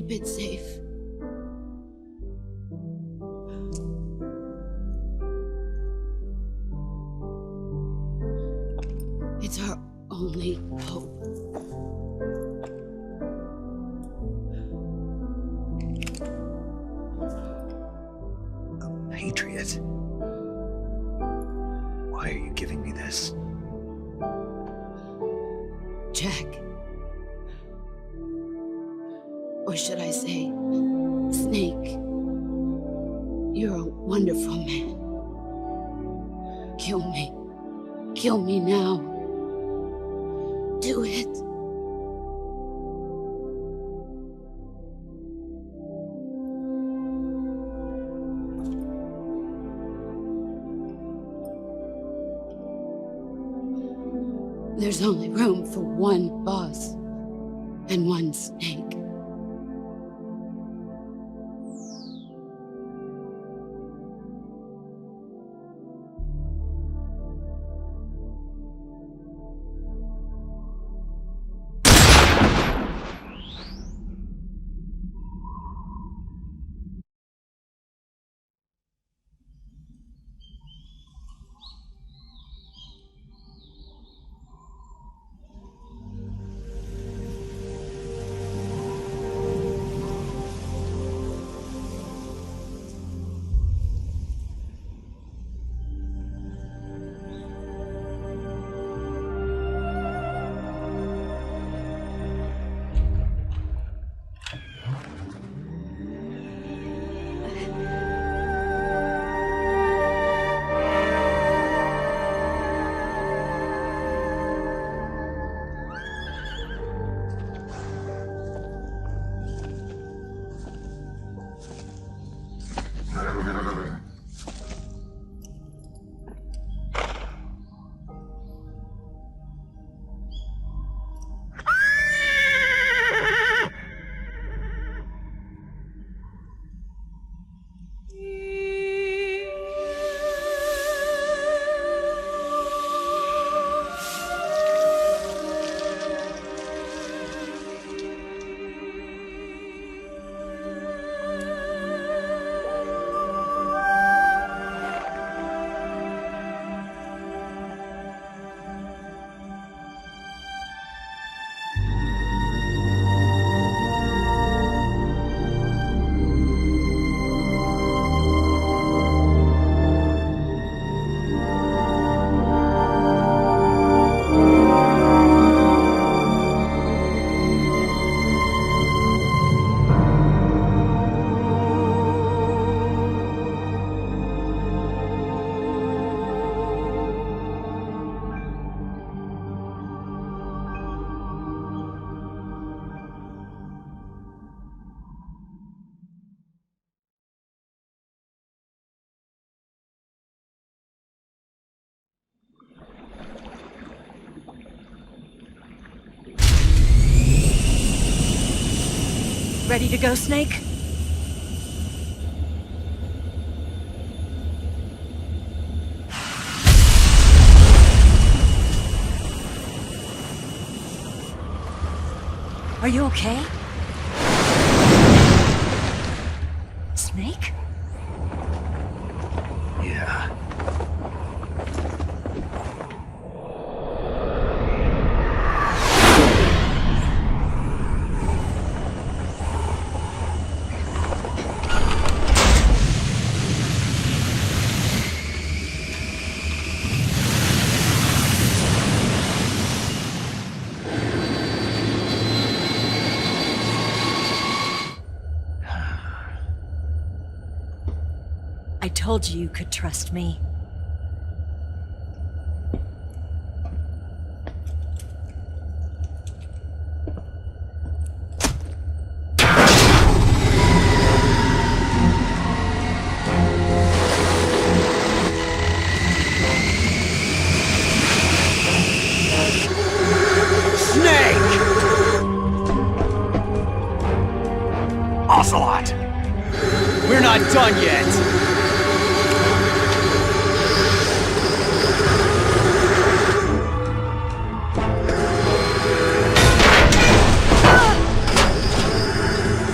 keep it safe. It's our only hope. A patriot? Why are you giving me this? Jack. Or should I say, Snake. You're a wonderful man. Kill me. Kill me now. Do it. There's only room for one boss and one snake. Ready to go, Snake? Are you okay? Snake? Yeah. I told you you could trust me. Ocelot! We're not done yet!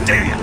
Damn!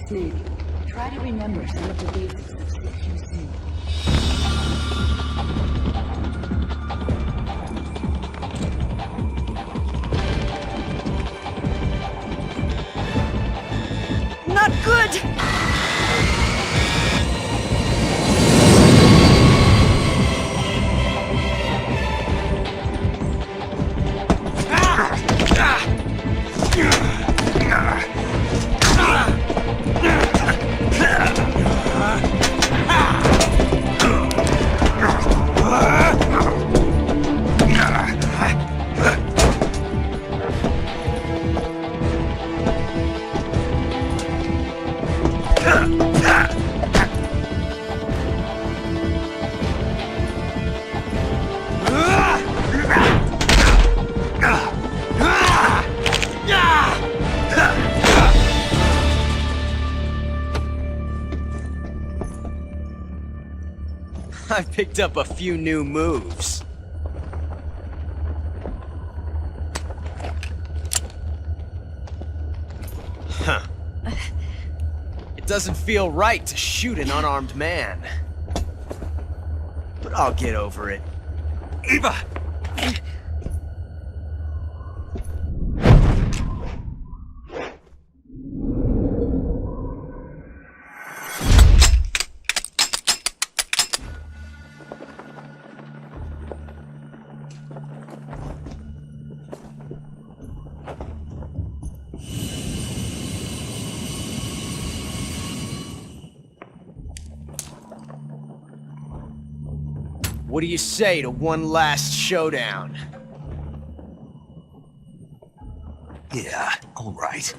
Snake, try to remember some of the basics of 6QC. Not good! I picked up a few new moves. Huh. It doesn't feel right to shoot an unarmed man. But I'll get over it. Eva! What do you say to one last showdown? Yeah, all right.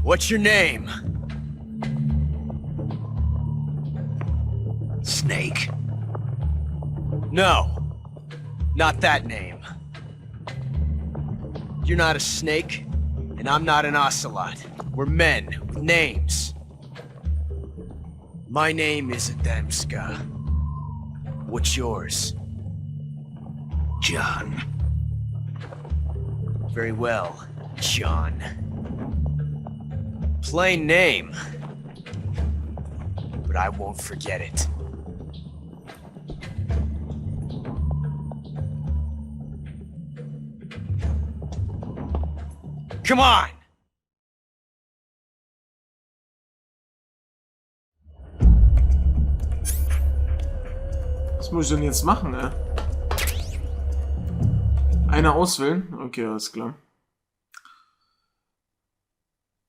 What's your name? Snake. No, not that name. You're not a snake, and I'm not an ocelot. We're men with names. My name is Adamska. What's yours? John. Very well, John. Plain name, but I won't forget it. Come on! Was muss ich denn jetzt machen, ey? Einer auswählen? Okay, alles klar.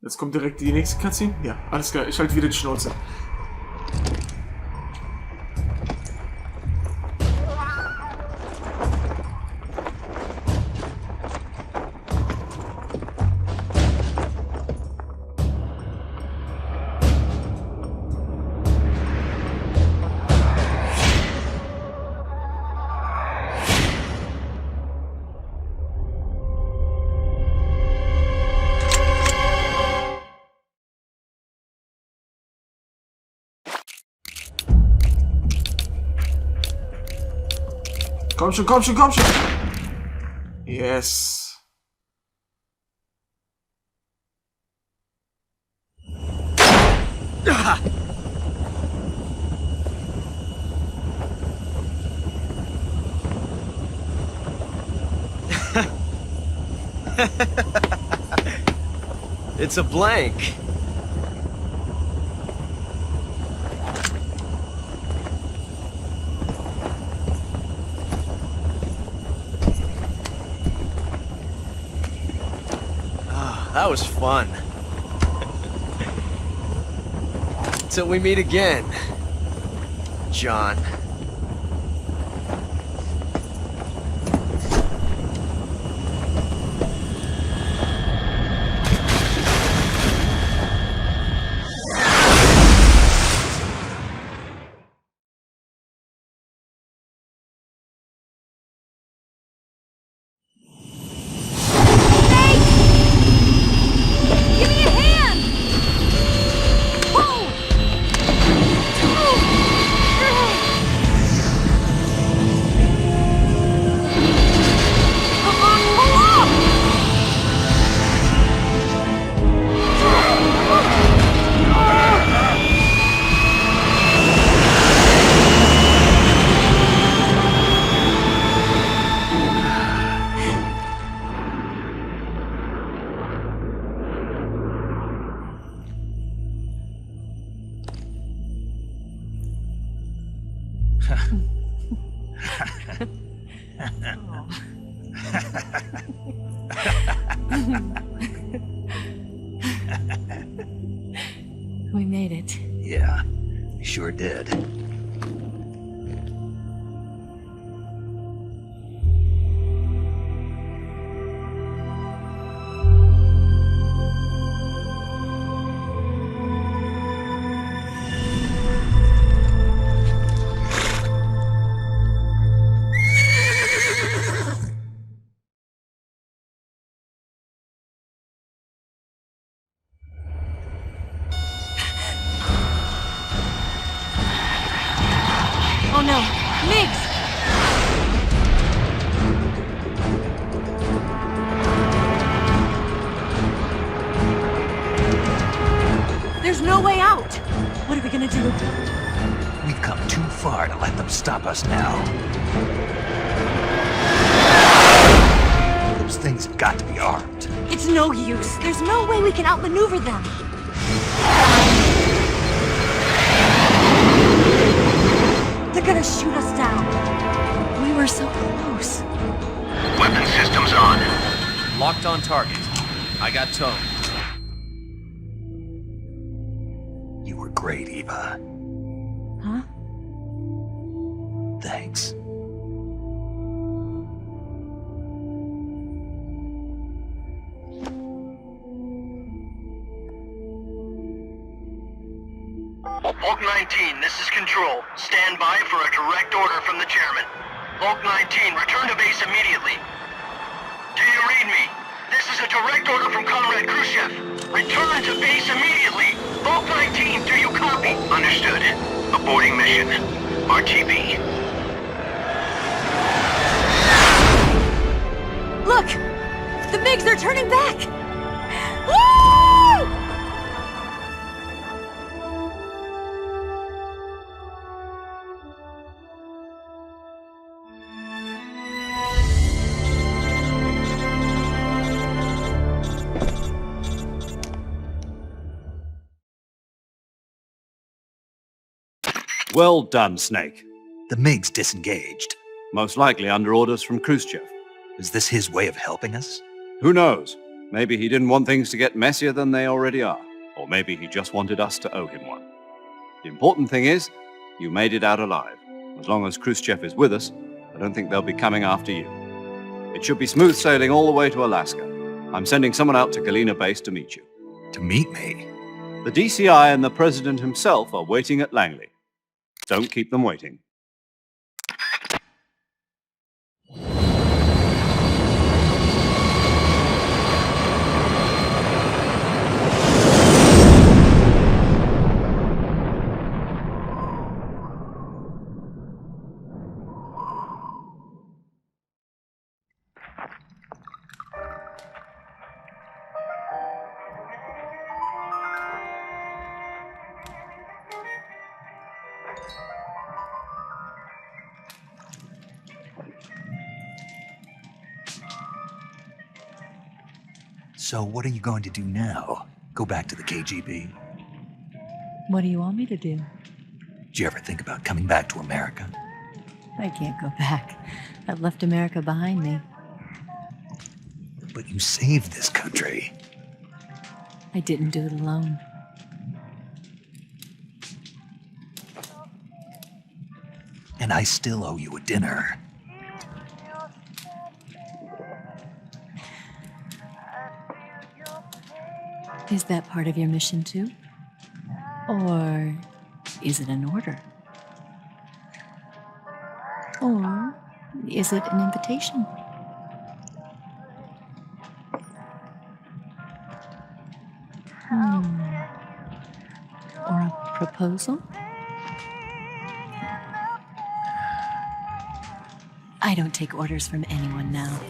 Jetzt kommt direkt die nächste Cutscene? Ja, alles klar. Ich halte wieder die Schnauze. Komm schon, komm schon, komm schon! Yes. It's a blank. That was fun. Till we meet again, John. We made it. Yeah, we sure did. Oh no, Migs! There's no way out! What are we gonna do? We've come too far to let them stop us now. Those things have got to be armed. It's no use. There's no way we can outmaneuver them. They're gonna shoot us down. We were so close. Weapon systems on. Locked on target. I got towed. You were great, Eva. Huh? Thanks. Hulk 19, this is Control. Stand by for a direct order from the chairman. Hulk 19, return to base immediately. Do you read me? This is a direct order from Comrade Khrushchev. Return to base immediately. Hulk 19, do you copy? Understood. Aborting mission. RTB. Look! The MiGs, they're turning back! Woo! Well done, Snake. The MiG's disengaged. Most likely under orders from Khrushchev. Is this his way of helping us? Who knows? Maybe he didn't want things to get messier than they already are. Or maybe he just wanted us to owe him one. The important thing is, you made it out alive. As long as Khrushchev is with us, I don't think they'll be coming after you. It should be smooth sailing all the way to Alaska. I'm sending someone out to Galena Base to meet you. To meet me? The DCI and the President himself are waiting at Langley. Don't keep them waiting. So what are you going to do now? Go back to the KGB? What do you want me to do? Did you ever think about coming back to America? I can't go back. I've left America behind me. But you saved this country. I didn't do it alone. And I still owe you a dinner. Is that part of your mission too? Or is it an order? Or is it an invitation? Or a proposal? I don't take orders from anyone now.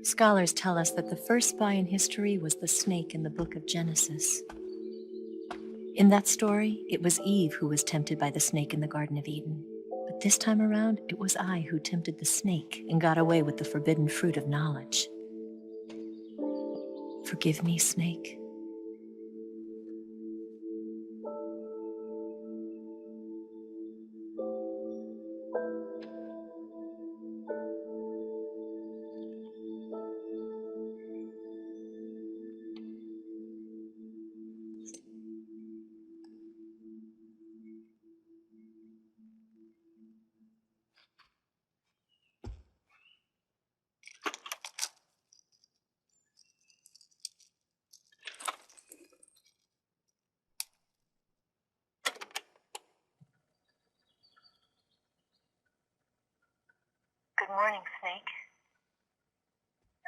Scholars tell us that the first spy in history was the snake in the book of Genesis. In that story, it was Eve who was tempted by the snake in the Garden of Eden. But this time around, it was I who tempted the snake and got away with the forbidden fruit of knowledge. Forgive me, snake. Good morning, Snake.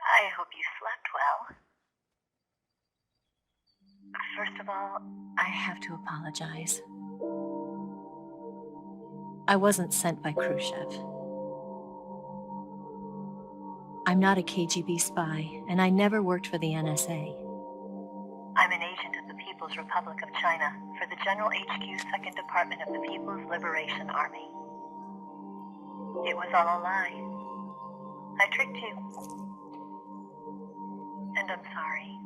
I hope you slept well. First of all, I have to apologize. I wasn't sent by Khrushchev. I'm not a KGB spy, and I never worked for the NSA. I'm an agent of the People's Republic of China for the General HQ 2nd Department of the People's Liberation Army. It was all a lie. I tricked you. And I'm sorry.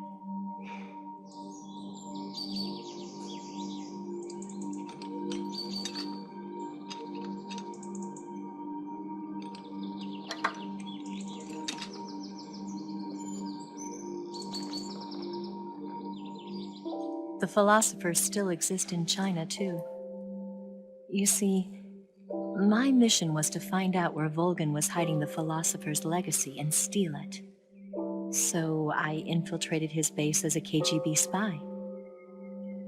The philosophers still exist in China, too. You see, my mission was to find out where Volgan was hiding the philosopher's legacy and steal it. So I infiltrated his base as a KGB spy.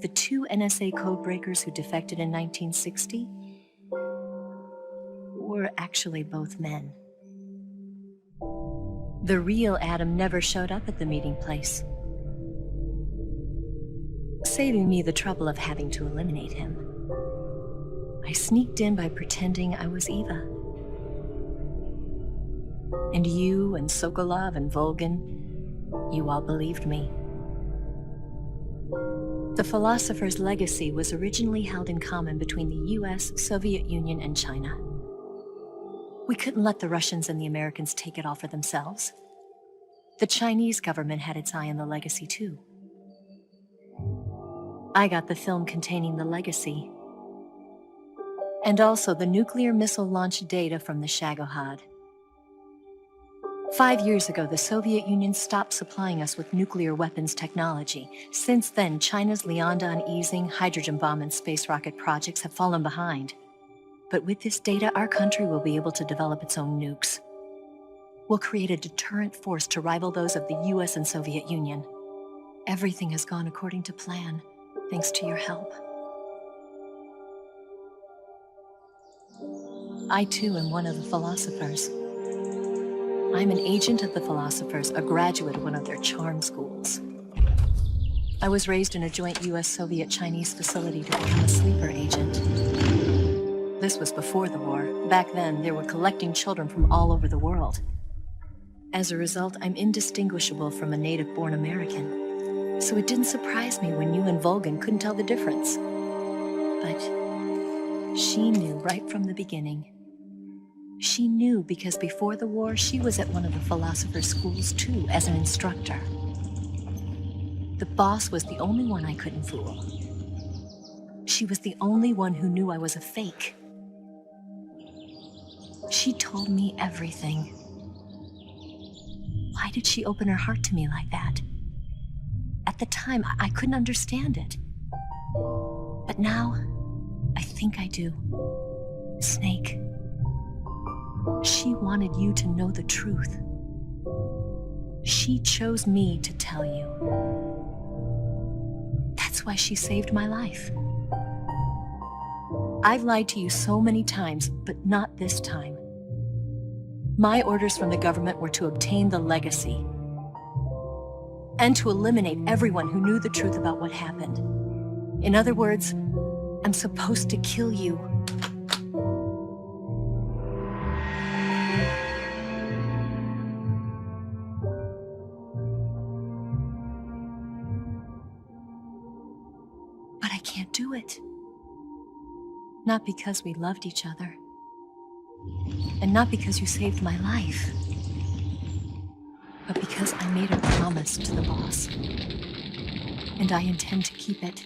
The 2 NSA codebreakers who defected in 1960 were actually both men. The real Adam never showed up at the meeting place, saving me the trouble of having to eliminate him. I sneaked in by pretending I was Eva. And you and Sokolov and Volgin, you all believed me. The philosopher's legacy was originally held in common between the US, Soviet Union, and China. We couldn't let the Russians and the Americans take it all for themselves. The Chinese government had its eye on the legacy too. I got the film containing the legacy, and also the nuclear missile launch data from the Shagohod. 5 years ago, the Soviet Union stopped supplying us with nuclear weapons technology. Since then, China's Liaodong easing, hydrogen bomb, and space rocket projects have fallen behind. But with this data, our country will be able to develop its own nukes. We'll create a deterrent force to rival those of the US and Soviet Union. Everything has gone according to plan, thanks to your help. I too am one of the philosophers. I'm an agent of the philosophers, a graduate of one of their charm schools. I was raised in a joint US-Soviet-Chinese facility to become a sleeper agent. This was before the war. Back then, they were collecting children from all over the world. As a result, I'm indistinguishable from a native-born American. So it didn't surprise me when you and Volgin couldn't tell the difference. But she knew right from the beginning. She knew because before the war, she was at one of the philosopher's schools too, as an instructor. The boss was the only one I couldn't fool. She was the only one who knew I was a fake. She told me everything. Why did she open her heart to me like that? At the time, I couldn't understand it. But now, I think I do. Snake. She wanted you to know the truth. She chose me to tell you. That's why she saved my life. I've lied to you so many times, but not this time. My orders from the government were to obtain the legacy and to eliminate everyone who knew the truth about what happened. In other words, I'm supposed to kill you. But I can't do it. Not because we loved each other. And not because you saved my life. But because I made a promise to the boss. And I intend to keep it.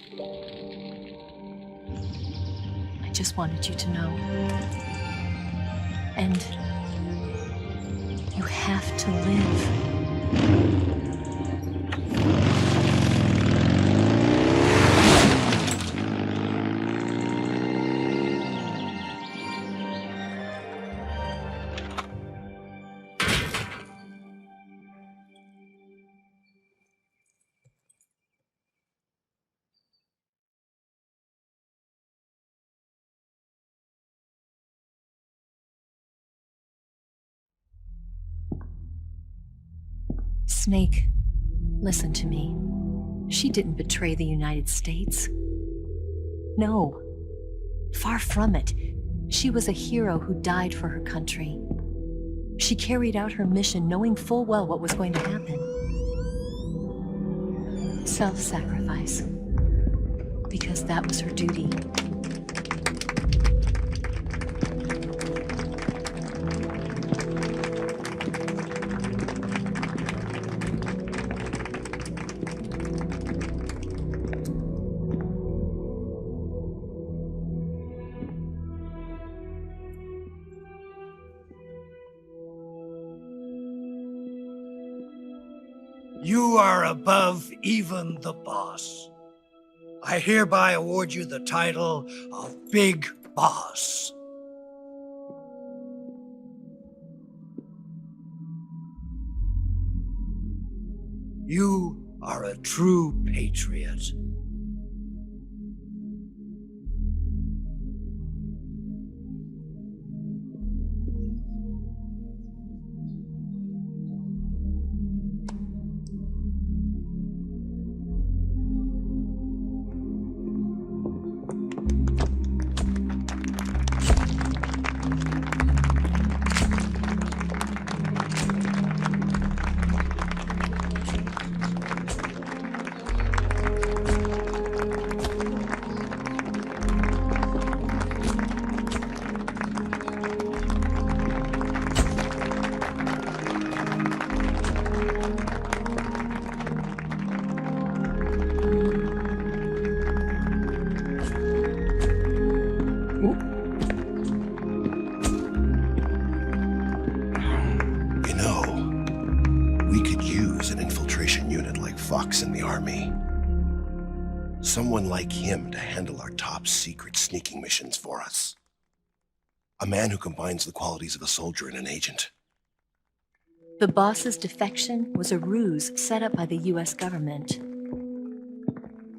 I just wanted you to know. And you have to live. Snake, listen to me. She didn't betray the United States. No, far from it. She was a hero who died for her country. She carried out her mission knowing full well what was going to happen. Self-sacrifice. Because that was her duty. You are above even the boss. I hereby award you the title of Big Boss. You are a true patriot. box in the army. Someone like him to handle our top secret sneaking missions for us. A man who combines the qualities of a soldier and an agent. The boss's defection was a ruse set up by the US government.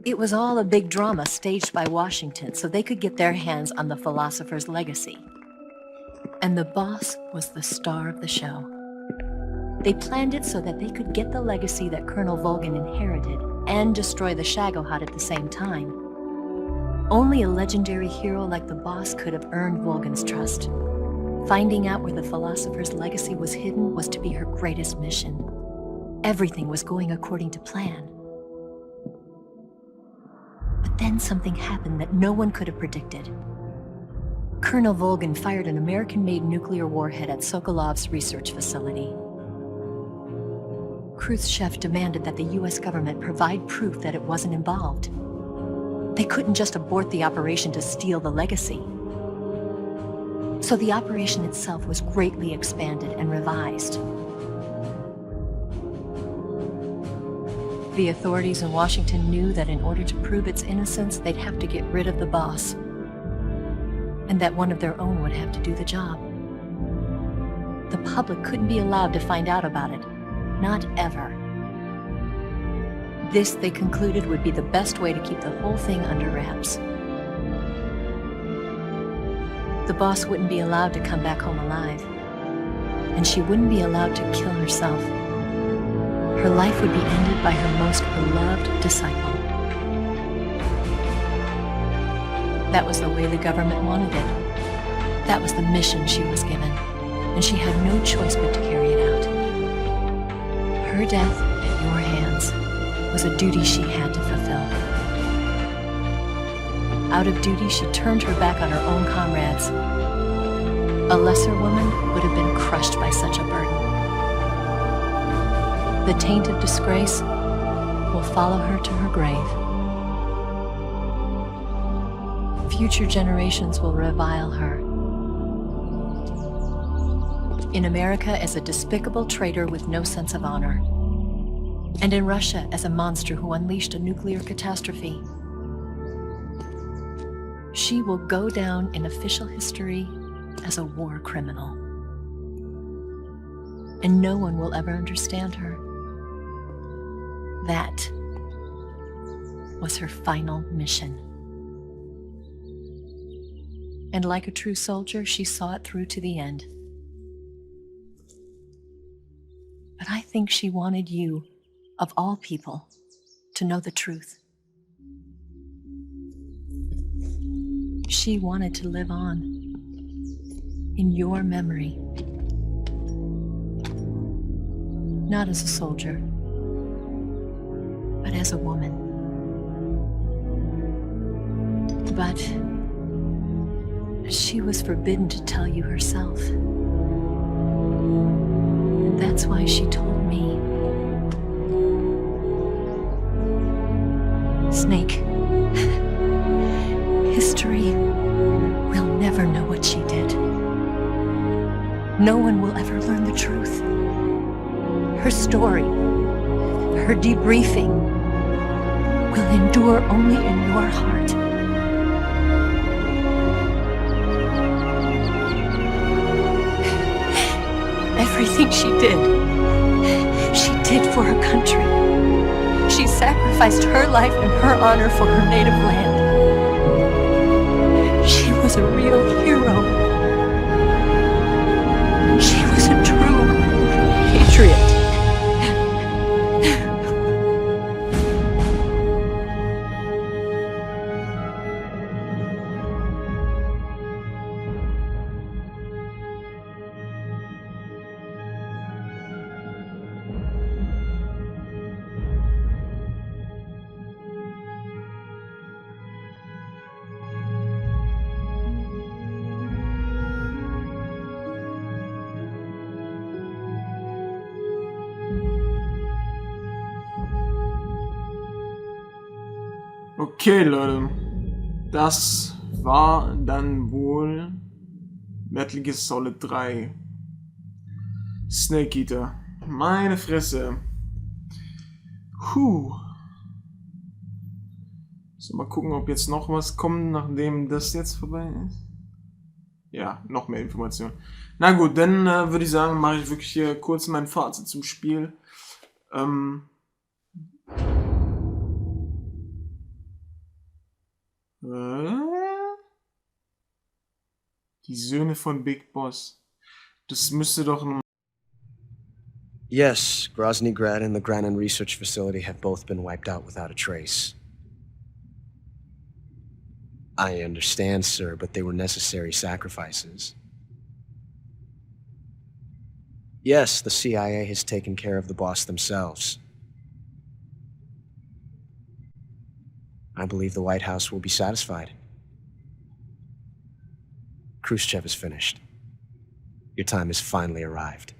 It was all a big drama staged by Washington so they could get their hands on the philosopher's legacy. And the boss was the star of the show. They planned it so that they could get the legacy that Colonel Volgin inherited and destroy the Shagohod at the same time. Only a legendary hero like the boss could have earned Volgin's trust. Finding out where the philosopher's legacy was hidden was to be her greatest mission. Everything was going according to plan. But then something happened that no one could have predicted. Colonel Volgin fired an American-made nuclear warhead at Sokolov's research facility. Khrushchev demanded that the US government provide proof that it wasn't involved. They couldn't just abort the operation to steal the legacy. So the operation itself was greatly expanded and revised. The authorities in Washington knew that in order to prove its innocence, they'd have to get rid of the boss, and that one of their own would have to do the job. The public couldn't be allowed to find out about it, not ever. This, they concluded, would be the best way to keep the whole thing under wraps. The boss wouldn't be allowed to come back home alive, and she wouldn't be allowed to kill herself. Her life would be ended by her most beloved disciple. That was the way the government wanted it. That was the mission she was given, and she had no choice but to carry it out. Her death at your hands was a duty she had to fulfill. Out of duty, she turned her back on her own comrades. A lesser woman would have been crushed by such a burden. The taint of disgrace will follow her to her grave. Future generations will revile her. In America as a despicable traitor with no sense of honor. And in Russia as a monster who unleashed a nuclear catastrophe. She will go down in official history as a war criminal. And no one will ever understand her. That was her final mission. And like a true soldier, she saw it through to the end. But I think she wanted you, of all people, to know the truth. She wanted to live on in your memory. Not as a soldier, but as a woman. But she was forbidden to tell you herself. That's why she told me. Snake, history will never know what she did. No one will ever learn the truth. Her story, her debriefing, will endure only in your heart. Everything she did for her country. She sacrificed her life and her honor for her native land. She was a real hero. She was a true patriot. Okay, Leute. Das war dann wohl Metal Gear Solid 3. Snake Eater. Meine Fresse. So, mal gucken, ob jetzt noch was kommt, nachdem das jetzt vorbei ist. Ja, noch mehr Informationen. Na gut, dann würde ich sagen, mache ich wirklich hier kurz mein Fazit zum Spiel. Die Söhne von Big Boss. Das müsste doch ein... Yes, Grozny Grad and the Granin Research Facility have both been wiped out without a trace. I understand, sir, but they were necessary sacrifices. Yes, the CIA has taken care of the boss themselves. I believe the White House will be satisfied. Khrushchev is finished. Your time has finally arrived.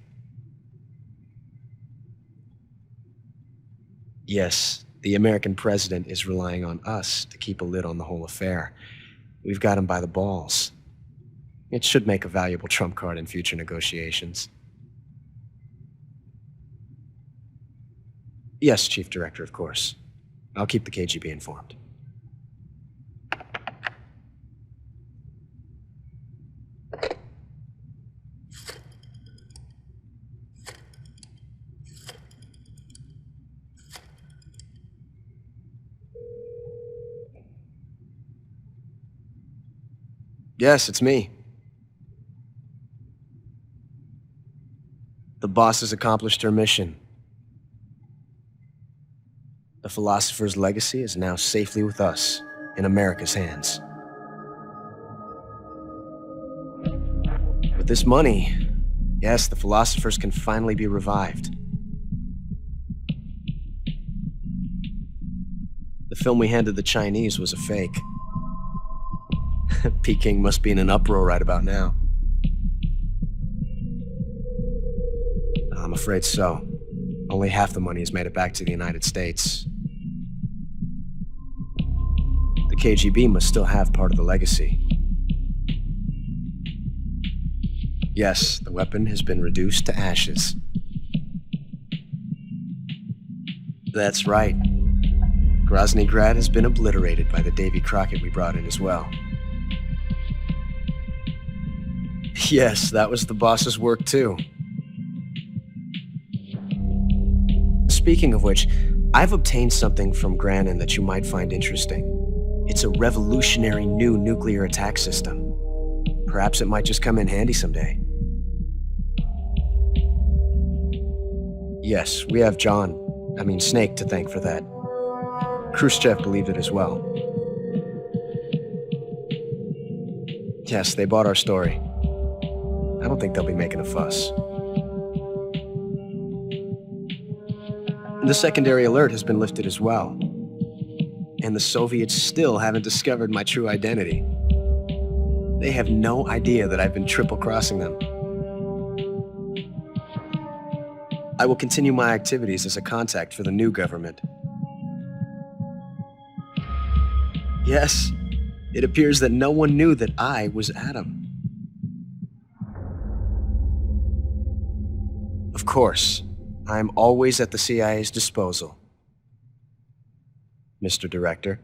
Yes, the American president is relying on us to keep a lid on the whole affair. We've got him by the balls. It should make a valuable trump card in future negotiations. Yes, Chief Director, of course. I'll keep the KGB informed. Yes, it's me. The boss has accomplished her mission. The philosopher's legacy is now safely with us, in America's hands. With this money, yes, the philosophers can finally be revived. The film we handed the Chinese was a fake. Peking must be in an uproar right about now. I'm afraid so. Only half the money has made it back to the United States. The KGB must still have part of the legacy. Yes, the weapon has been reduced to ashes. That's right. Grozny Grad has been obliterated by the Davy Crockett we brought in as well. Yes, that was the boss's work too. Speaking of which, I've obtained something from Granin that you might find interesting. It's a revolutionary new nuclear attack system. Perhaps it might just come in handy someday. Yes, we have Snake to thank for that. Khrushchev believed it as well. Yes, they bought our story. I don't think they'll be making a fuss. The secondary alert has been lifted as well. And the Soviets still haven't discovered my true identity. They have no idea that I've been triple-crossing them. I will continue my activities as a contact for the new government. Yes, it appears that no one knew that I was Adam. Of course, I'm always at the CIA's disposal, Mr. Director.